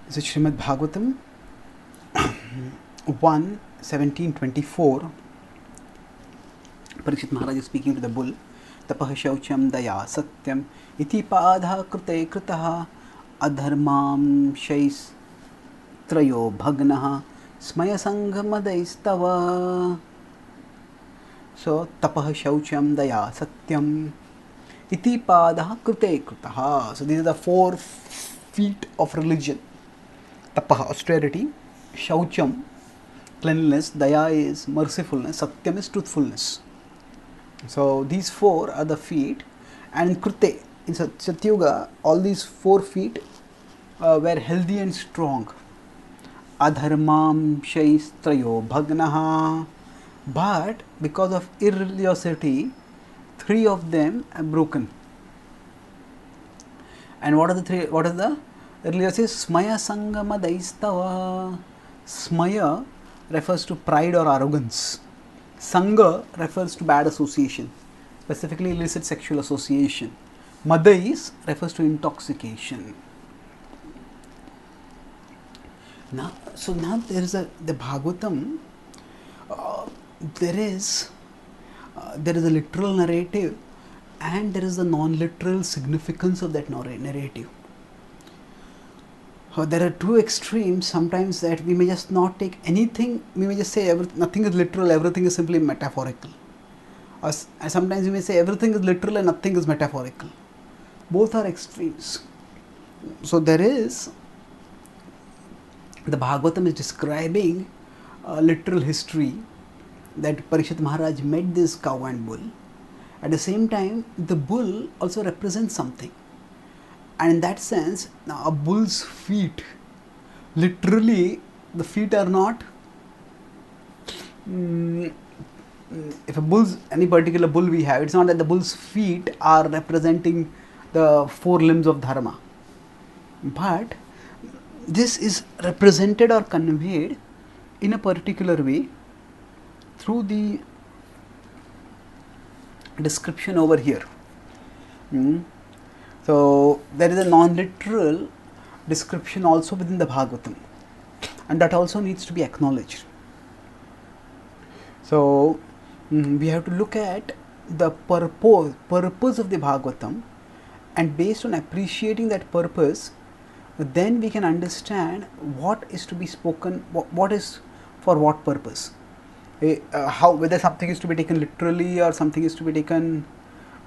This is Srimad Bhagavatam 1:17-24. Parikshit Maharaj is speaking to the bull. Tapah shaucham daya satyam iti padha krute kritaha adharmam shais trayo bhagnaha smaya sanghamadaistava. So tapah shaucham daya satyam iti padha krute kritaha. So these are the 4 feet of religion. Tapah, austerity; shaucham, cleanliness; daya is mercifulness; satyam is truthfulness. So these 4 are the feet, and krute, in Satyuga, all these 4 feet were healthy and strong. Adharmam shaistrayo bhagnaha, but because of irreligiosity, 3 of them are broken. And what are the 3? What is the religiosity? Smaya sangama daistava. Smaya refers to pride or arrogance. Sangha refers to bad association, specifically illicit sexual association. Madais refers to intoxication. Now there is the Bhagavatam. There is a literal narrative, and there is the non-literal significance of that narrative. There are 2 extremes sometimes, that we may just not take anything, we may just say nothing is literal, everything is simply metaphorical. Or sometimes we may say everything is literal and nothing is metaphorical. Both are extremes. So there is, the Bhagavatam is describing a literal history, that Parikshit Maharaj met this cow and bull. At the same time, the bull also represents something. And in that sense, now a bull's feet, literally the feet are not, if any particular bull we have, it's not that the bull's feet are representing the 4 limbs of dharma, but this is represented or conveyed in a particular way through the description over here. So there is a non-literal description also within the Bhagavatam, and that also needs to be acknowledged. So we have to look at the purpose of the Bhagavatam, and based on appreciating that purpose, then we can understand what is to be spoken, what is for what purpose, how, whether something is to be taken literally or something is to be taken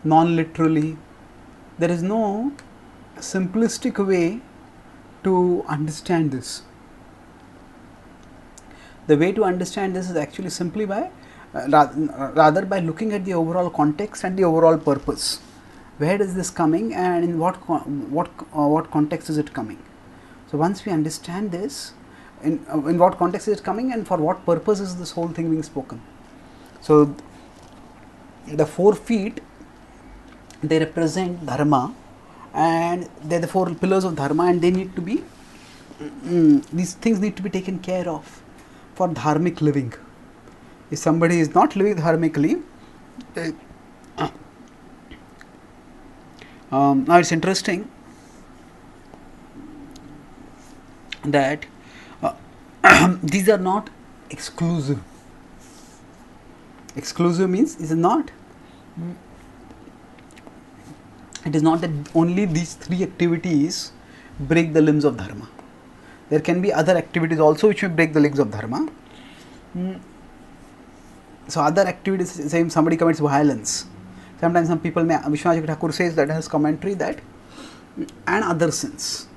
non-literally. There is no simplistic way to understand this. The way to understand this is actually simply by rather by looking at the overall context and the overall purpose. Where is this coming, and in what context is it coming? So once we understand this, in what context is it coming and for what purpose is this whole thing being spoken. So the 4 feet, they represent dharma, and they are the 4 pillars of dharma, and they need to be, these things need to be taken care of for dharmic living. If somebody is not living dharmically, now it's interesting that these are not exclusive. Exclusive means it is not that only these 3 activities break the limbs of dharma. There can be other activities also which may break the limbs of dharma. So other activities, say somebody commits violence. Sometimes some people may, Vishwanath Thakur says that in his commentary, that and other sins.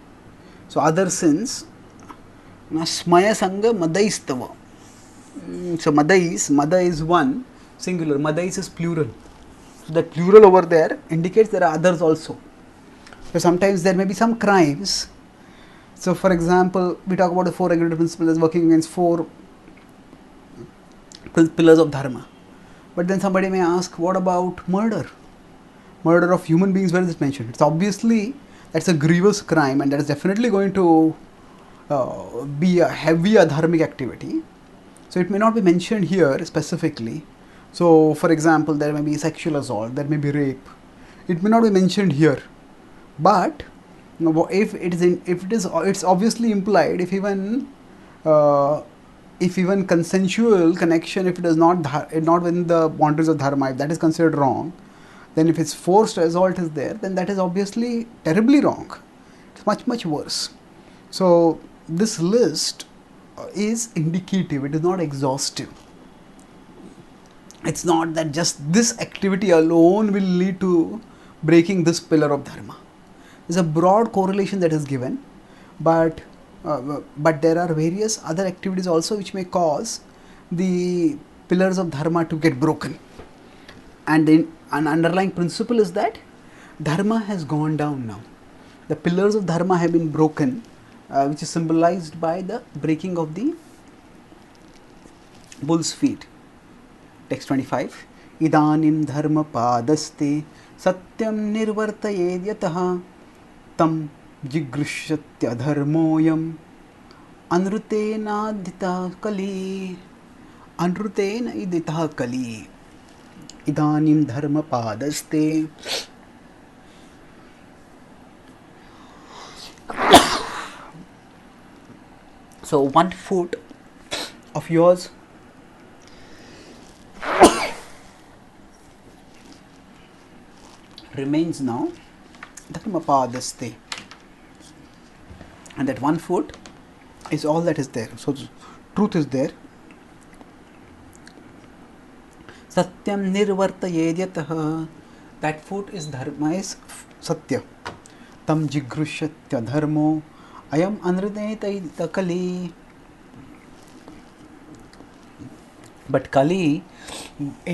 So other sins, smaya sangha madaistava. So mada is 1, singular, madais is plural. So the plural over there indicates there are others also. So sometimes there may be some crimes. So for example, we talk about the 4 regulative principles working against 4 pillars of dharma. But then somebody may ask, what about murder? Murder of human beings, where is it mentioned? It's obviously, that's a grievous crime, and that is definitely going to be a heavy adharmic activity. So it may not be mentioned here specifically. So for example, there may be sexual assault, there may be rape. It may not be mentioned here, but Now, if it is it's obviously implied uh, if even consensual connection, if it is not within the boundaries of dharma, if that is considered wrong, then if it's forced assault is there, then that is obviously terribly wrong. It's much worse. So this list is indicative, it is not exhaustive. It's not that just this activity alone will lead to breaking this pillar of dharma. There's a broad correlation that is given, but there are various other activities also which may cause the pillars of dharma to get broken. And then an underlying principle is that dharma has gone down now. The pillars of dharma have been broken, which is symbolized by the breaking of the bull's feet. Text 25. Idanim dharma padaste satyam nirvartayed yataha tam jigrishyatya dharmoyam anrutena idita kali. Anrutena idita kali. Idanim dharma padaste. So 1 foot of yours remains now dharma padaste, and that 1 foot is all that is there. So truth is there. Satyam nirvartayed yatah, that foot is dharma, is satya. Tam jigrushyatya dharmo ayam anrudeta kali. But kali,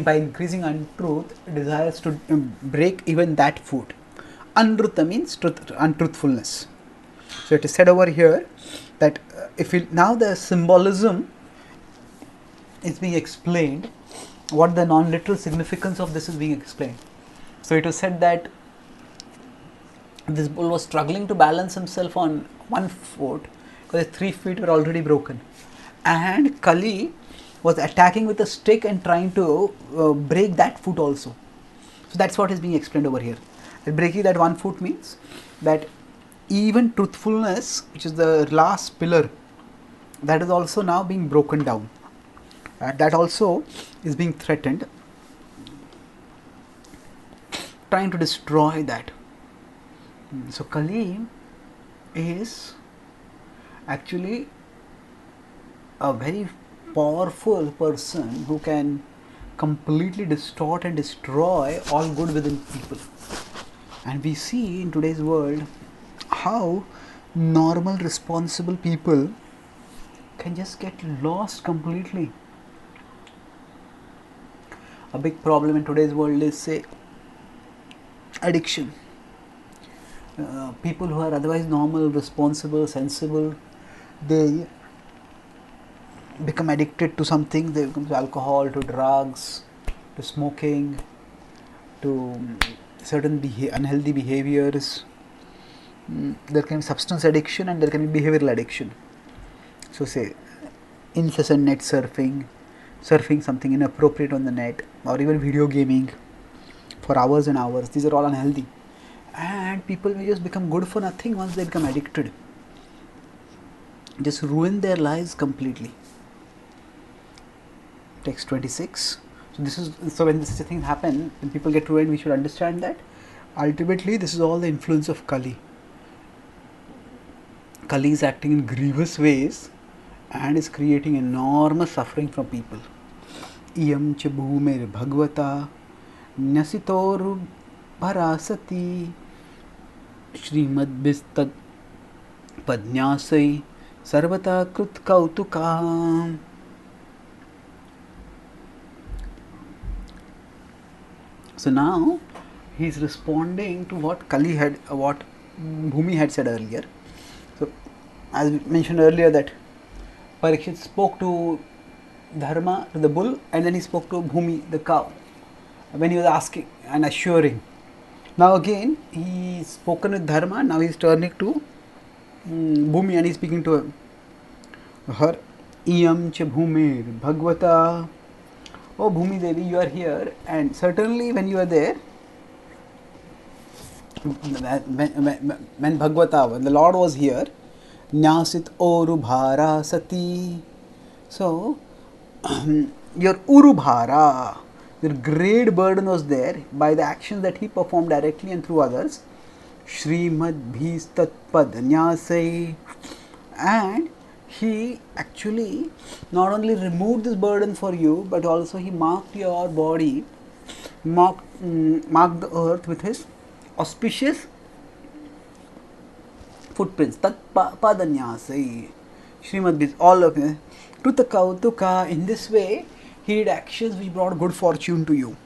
by increasing untruth, desires to break even that foot. Anruta means untruthfulness. So it is said over here that now the symbolism is being explained, what the non-literal significance of this is being explained. So it was said that this bull was struggling to balance himself on 1 foot because 3 feet were already broken, and Kali was attacking with a stick and trying to break that foot also. So that's what is being explained over here. And breaking that 1 foot means that even truthfulness, which is the last pillar, that is also now being broken down. That also is being threatened, trying to destroy that. So Kali is actually a very powerful person who can completely distort and destroy all good within people. And we see in today's world how normal, responsible people can just get lost completely. A big problem in today's world is, say, addiction. People who are otherwise normal, responsible, sensible, they become addicted to something. They become to alcohol, to drugs, to smoking, to certain unhealthy behaviors. There can be substance addiction and there can be behavioral addiction. So say incessant net surfing, surfing something inappropriate on the net, or even video gaming for hours and hours. These are all unhealthy, and people may just become good for nothing once they become addicted. Just ruin their lives completely. Text 26. So when such a thing happen, when people get ruined, we should understand that ultimately this is all the influence of Kali. Kali is acting in grievous ways and is creating enormous suffering from people. Iyam cha bhumer bhagavata nyasitor parasati Shrimad bistad padnyasai sarvata krut kautuka. So now he is responding to what Kali had, what Bhumi had said earlier. So as we mentioned earlier, that Parikshit spoke to Dharma, to the bull, and then he spoke to Bhumi, the cow, when he was asking and assuring. Now again he is spoken with Dharma, now he is turning to Bhumi and he is speaking to her. Iyam cha bhumir bhagavata. Oh Bhumi Devi, you are here, and certainly when you are there, when Bhagavata, when the Lord was here, Nyasit Orubhara Sati. So, your Urubhara, your great burden was there by the actions that he performed directly and through others. Srimad Bhistat Pad Nyasai. And he actually not only removed this burden for you, but also he marked your body, marked the earth with his auspicious footprints. Tat padanyasai. Srimad Bhis, all of it. Kruta kautuka. In this way, he did actions which brought good fortune to you.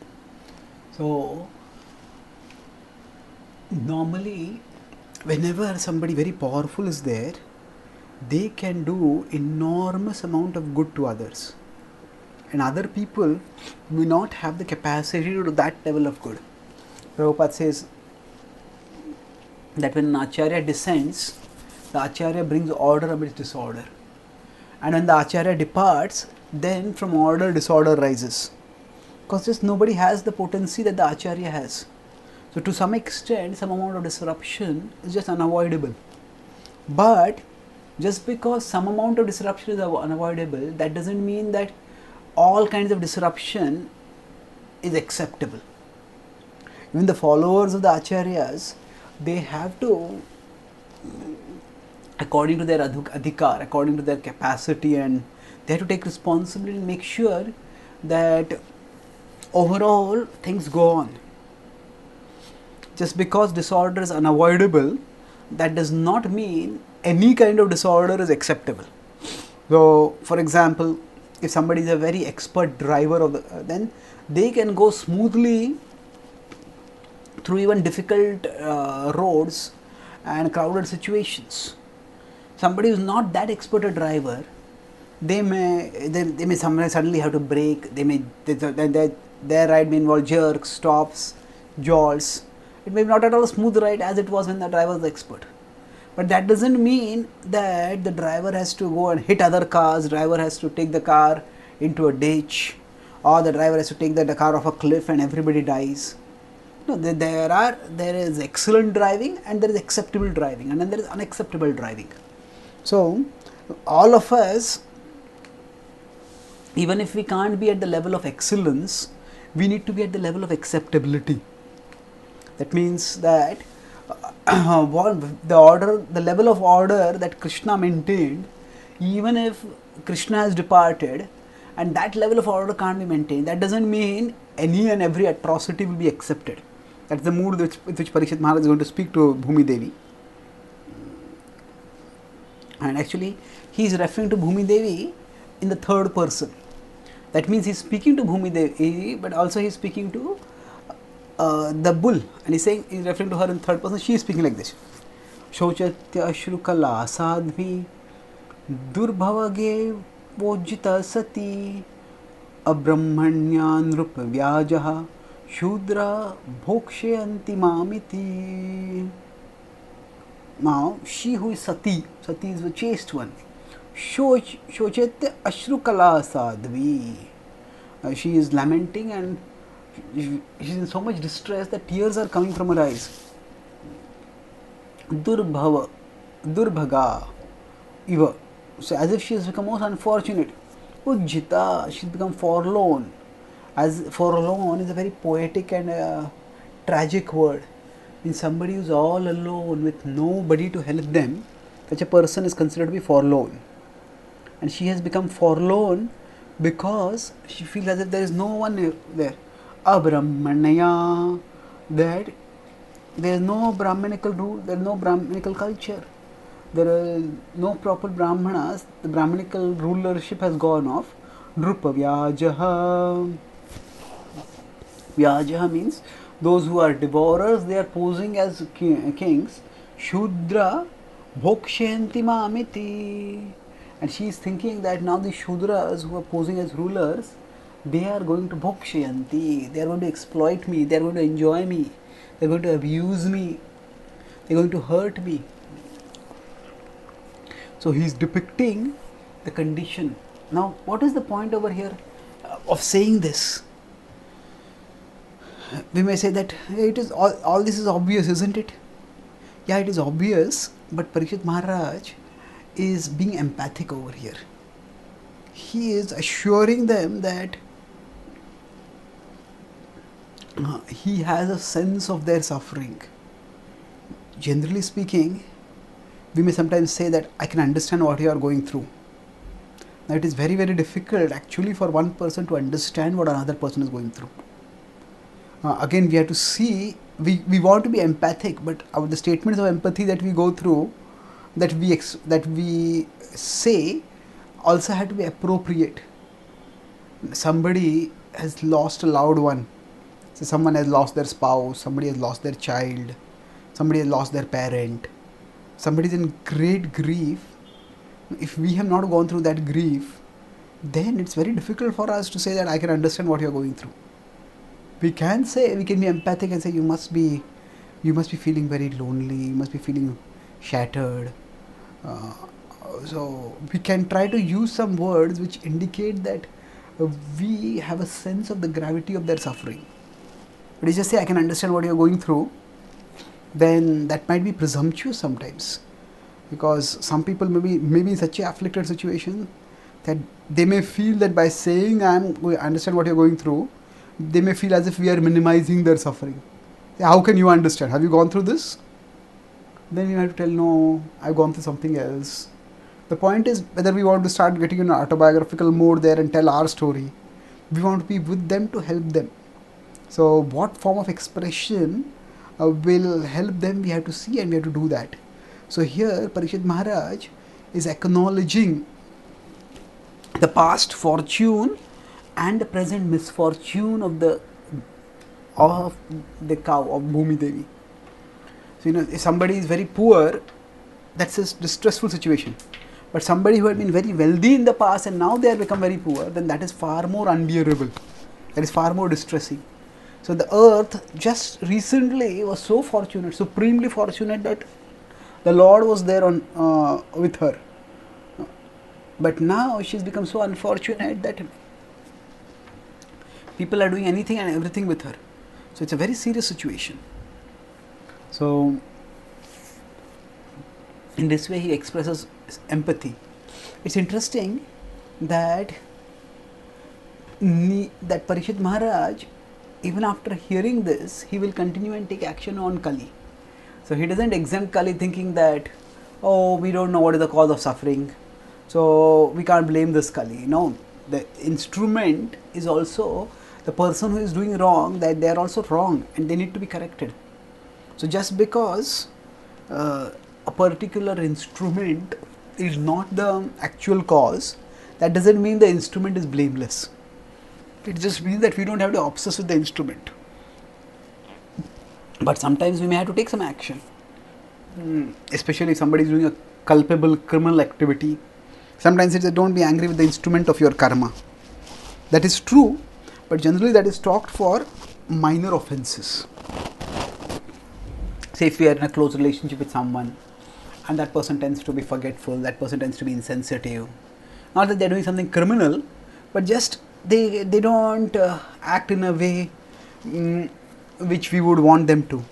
So, normally, whenever somebody very powerful is there, they can do enormous amount of good to others. And other people may not have the capacity to do that level of good. Prabhupada says that when an Acharya descends, the Acharya brings order amidst disorder. And when the Acharya departs, then from order, disorder rises. Because just nobody has the potency that the Acharya has. So to some extent, some amount of disruption is just unavoidable. But just because some amount of disruption is unavoidable, that doesn't mean that all kinds of disruption is acceptable. Even the followers of the Acharyas, they have to, according to their adhikar, according to their capacity, and they have to take responsibility and make sure that overall things go on. Just because disorder is unavoidable, that does not mean any kind of disorder is acceptable. So, for example, if somebody is a very expert driver of the, then they can go smoothly through even difficult roads and crowded situations. Somebody who is not that expert a driver, they may suddenly have to brake. Their ride may involve jerks, stops, jolts. It may be not at all a smooth ride as it was when the driver was expert. But that doesn't mean that the driver has to go and hit other cars, driver has to take the car into a ditch, or the driver has to take the car off a cliff and everybody dies. No, there is excellent driving and there is acceptable driving, and then there is unacceptable driving. So, all of us, even if we can't be at the level of excellence, we need to be at the level of acceptability. That means that the level of order that Krishna maintained, even if Krishna has departed and that level of order can't be maintained, that doesn't mean any and every atrocity will be accepted. That's the mood with which Parikshit Maharaj is going to speak to Bhumi Devi. And actually, he is referring to Bhumi Devi in the third person. That means he is speaking to Bhumi Devi, but also he is speaking to the bull, and he's referring to her in third person. She is speaking like this: Shochatya Shrukala Sadhvi Durbhavage Vojita Sati Abrahmanya Nrupa Vyajaha Shudra Bhokshayanti Mamiti. Now, she who is Sati is the chaste one. Shochatya Ashrukala Sadhvi. She is lamenting and she is in so much distress that tears are coming from her eyes. Durbhaga, Iva. So, as if she has become most unfortunate. Ujjita, she has become forlorn. As forlorn is a very poetic and tragic word. Means somebody who is all alone with nobody to help them, such a person is considered to be forlorn. And she has become forlorn because she feels as if there is no one there. Abrahmanaya, that there is no Brahmanical rule, there is no Brahmanical culture, there are no proper Brahmanas, the Brahmanical rulership has gone off. Drupa Vyajaha. Vyajaha means those who are devourers, they are posing as kings. Shudra Bhokshayanti Mamiti. And she is thinking that now the Shudras who are posing as rulers, they are going to bhokshayanti, they are going to exploit me, they are going to enjoy me, they are going to abuse me, they are going to hurt me. So he is depicting the condition. Now, what is the point over here of saying this? We may say that it is all this is obvious, isn't it? Yeah, it is obvious, but Parikshit Maharaj is being empathic over here. He is assuring them that he has a sense of their suffering. Generally speaking, we may sometimes say that I can understand what you are going through. Now, it is very, very difficult actually for one person to understand what another person is going through. Again, we have to see, we want to be empathic, but the statements of empathy that we go through, that we say, also have to be appropriate. Somebody has lost a loved one. So someone has lost their spouse, somebody has lost their child, somebody has lost their parent, somebody is in great grief. If we have not gone through that grief, then it's very difficult for us to say that I can understand what you're going through. We can be empathic and say you must be feeling very lonely, you must be feeling shattered. So we can try to use some words which indicate that we have a sense of the gravity of their suffering. But you just say I can understand what you're going through, then that might be presumptuous sometimes, because some people may be in such an afflicted situation that they may feel that by saying I understand what you're going through, they may feel as if we are minimizing their suffering. How can you understand? Have you gone through this? Then you have to tell, no, I've gone through something else. The point is whether we want to start getting in an autobiographical mode there and tell our story. We want to be with them to help them. So what form of expression will help them, we have to see, and we have to do that. So here Parikshit Maharaj is acknowledging the past fortune and the present misfortune of the cow, of Bhumi Devi. So if somebody is very poor, that's a distressful situation. But somebody who had been very wealthy in the past and now they have become very poor, then that is far more unbearable. That is far more distressing. So the earth just recently was so fortunate, supremely fortunate, that the Lord was there with her. But now she's become so unfortunate that people are doing anything and everything with her. So it's a very serious situation. So in this way he expresses empathy. It's interesting that Parikshit Maharaj, even after hearing this, he will continue and take action on Kali. So he doesn't exempt Kali thinking that, oh, we don't know what is the cause of suffering, so we can't blame this Kali. No, the instrument is also the person who is doing wrong, that they are also wrong and they need to be corrected. So just because a particular instrument is not the actual cause, that doesn't mean the instrument is blameless. It just means that we don't have to obsess with the instrument. But sometimes we may have to take some action, especially if somebody is doing a culpable criminal activity. Sometimes it's don't be angry with the instrument of your karma. That is true, but generally that is talked for minor offenses. Say if we are in a close relationship with someone and that person tends to be forgetful, that person tends to be insensitive. Not that they are doing something criminal, but just they don't act in a way which we would want them to,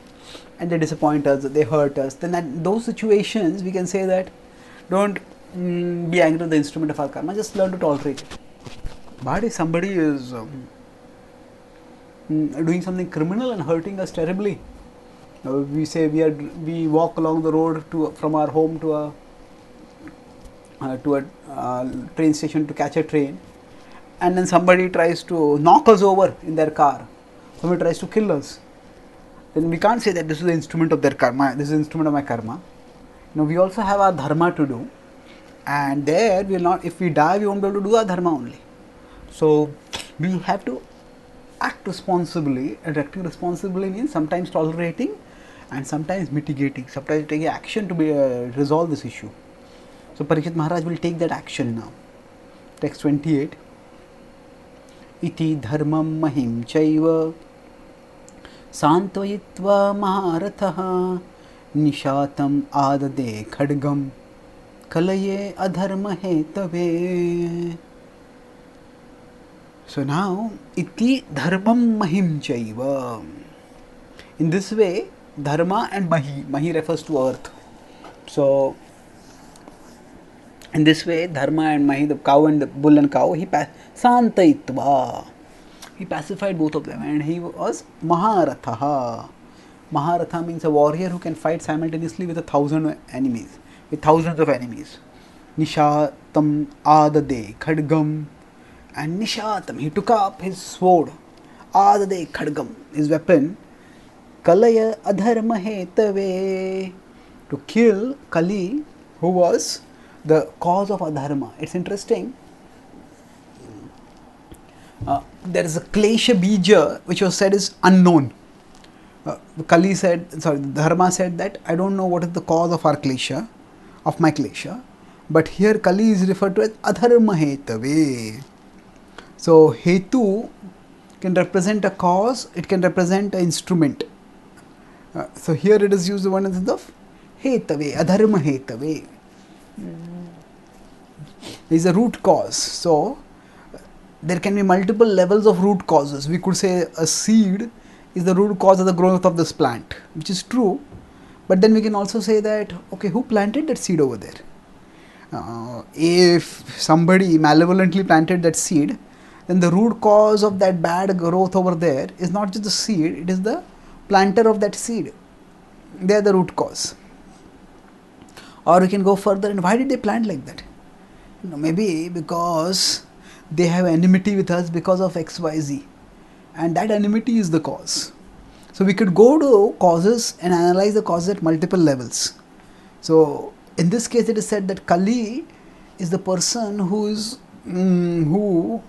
and they disappoint us, they hurt us. Then those situations we can say that don't be angry with the instrument of our karma, just learn to tolerate it. But if somebody is doing something criminal and hurting us terribly, we say we walk along the road from our home to a train station to catch a train, and then somebody tries to knock us over in their car, somebody tries to kill us, then we can't say that this is the instrument of their karma, this is the instrument of my karma. We also have our dharma to do, and there we will not, if we die, we won't be able to do our dharma only. So we have to act responsibly, and acting responsibly means sometimes tolerating and sometimes mitigating, sometimes taking action to resolve this issue. So Parikshit Maharaj will take that action now. Text 28. Iti dharmam mahim chaiva santvayitva maharatha nishatam adade khadgam kalaye adharma hetave. So now, iti dharmam mahim chaiva. In this way, dharma and mahi refers to earth. So, in this way, dharma and mahi, the cow and the bull and cow, he santayitva. He pacified both of them, and he was Maharatha. Maharatha means a warrior who can fight simultaneously with 1,000 enemies, with thousands of enemies. Nishatam adade khadgam, and Nishatam, he took up his sword, adade khadgam, his weapon, kalaya adharma hetave, to kill Kali, who was the cause of adharma. It's interesting. There is a klesha bija which was said is unknown. Dharma said that I don't know what is the cause of our klesha, of my klesha, but here Kali is referred to as adharma hetave. So hetu can represent a cause, it can represent an instrument. So here it is used the one in the of hetave, adharma hetave. There is a root cause. So there can be multiple levels of root causes. We could say a seed is the root cause of the growth of this plant, which is true. But then we can also say that, okay, who planted that seed over there? If somebody malevolently planted that seed, then the root cause of that bad growth over there is not just the seed, it is the planter of that seed. They are the root cause. Or we can go further, and why did they plant like that? Maybe because they have enmity with us because of XYZ, and that enmity is the cause. So we could go to causes and analyze the causes at multiple levels. So in this case it is said that Kali is the person who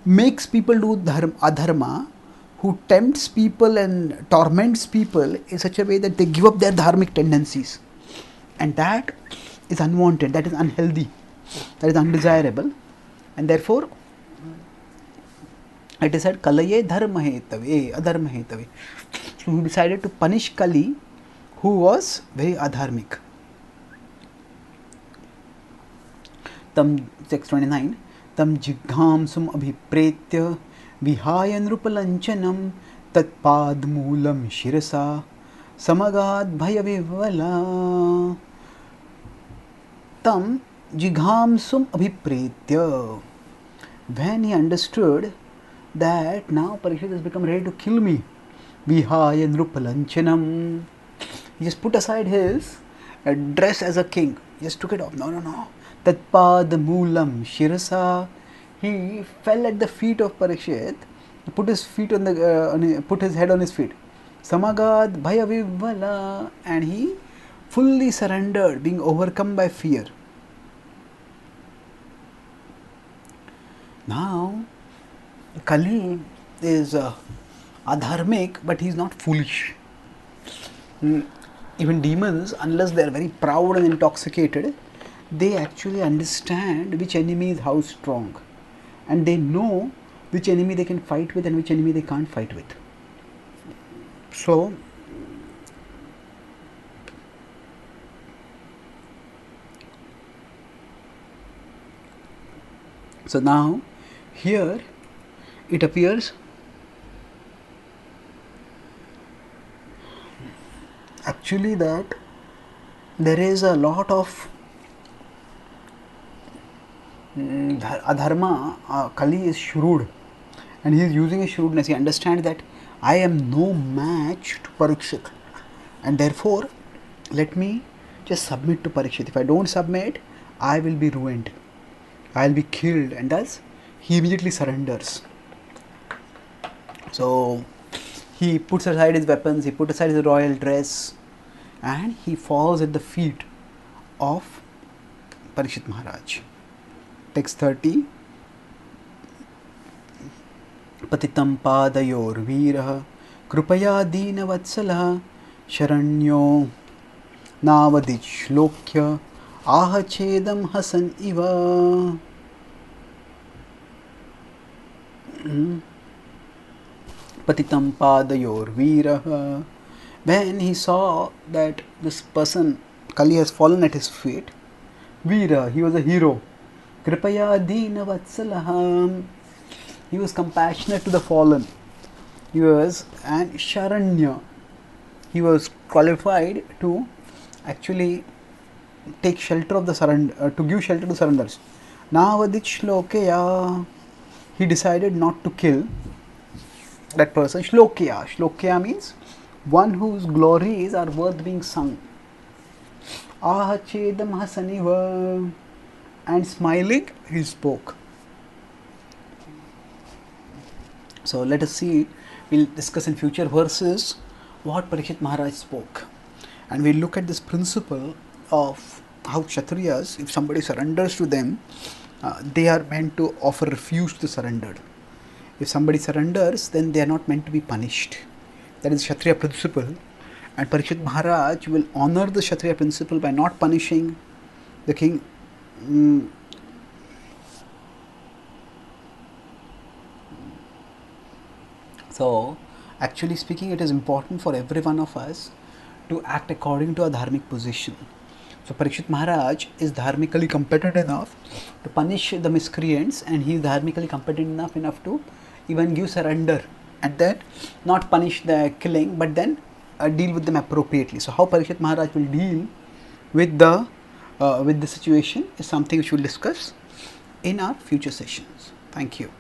makes people do adharma, who tempts people and torments people in such a way that they give up their dharmic tendencies, and that is unwanted, that is unhealthy, that is undesirable, and therefore it is said Kalaye dharma hetave, adharma hetave. So he decided to punish Kali, who was very adharmic. Tam 629 Tam jighamsum abhipretya vihaya nrupalanchanam tatpad moolam shirasa samagad bhaya vivala. Tam jighamsum abhipretya. When he understood that now Parikshit has become ready to kill me, vihaya nrupalanchanam, he just put aside his dress as a king, he just took it off. No. Tatpad moolam shirasa. He fell at the feet of Parikshit, put his feet on the put his head on his feet. Samagad bhaya vivala, and he fully surrendered, being overcome by fear. Now Kali is adharmic, but he is not foolish. Even demons, unless they are very proud and intoxicated, they actually understand which enemy is how strong, and they know which enemy they can fight with and which enemy they can't fight with. So now here it appears actually that there is a lot of adharma. Kali is shrewd, and he is using his shrewdness. He understands that I am no match to Parikshit, and therefore let me just submit to Parikshit. If I don't submit, I will be ruined, I will be killed, and thus he immediately surrenders. So he puts aside his weapons, he puts aside his royal dress, and he falls at the feet of Parikshit Maharaj. Text 30. Patitam padayor veerah krupaya dina vatsalah sharanyo navadich lokya aha chedam hasan iva. Patitam padayor veerah. When he saw that this person, Kali, has fallen at his feet, Veera, he was a hero. Kripaya dina vatsalaham. He was compassionate to the fallen. He was an Sharanya. He was qualified to actually take shelter of the surrender, to give shelter to surrenders. Navadit Shlokeya, he decided not to kill that person. Shlokeya. Shlokeya means one whose glories are worth being sung. Ahachedam hasaniva, and smiling he spoke. So let us see, we'll discuss in future verses what Parikshit Maharaj spoke, and we'll look at this principle of how Kshatriyas, if somebody surrenders to them, they are meant to offer refuge to the surrendered. If somebody surrenders, then they are not meant to be punished. That is Kshatriya principle, and Parikshit Maharaj will honor the Kshatriya principle by not punishing the king. So, actually speaking, it is important for every one of us to act according to a dharmic position. So, Parikshit Maharaj is dharmically competent enough to punish the miscreants, and he is dharmically competent enough to even give surrender, and then not punish the killing, but then deal with them appropriately. So, how Parikshit Maharaj will deal with the situation is something which we will discuss in our future sessions. Thank you.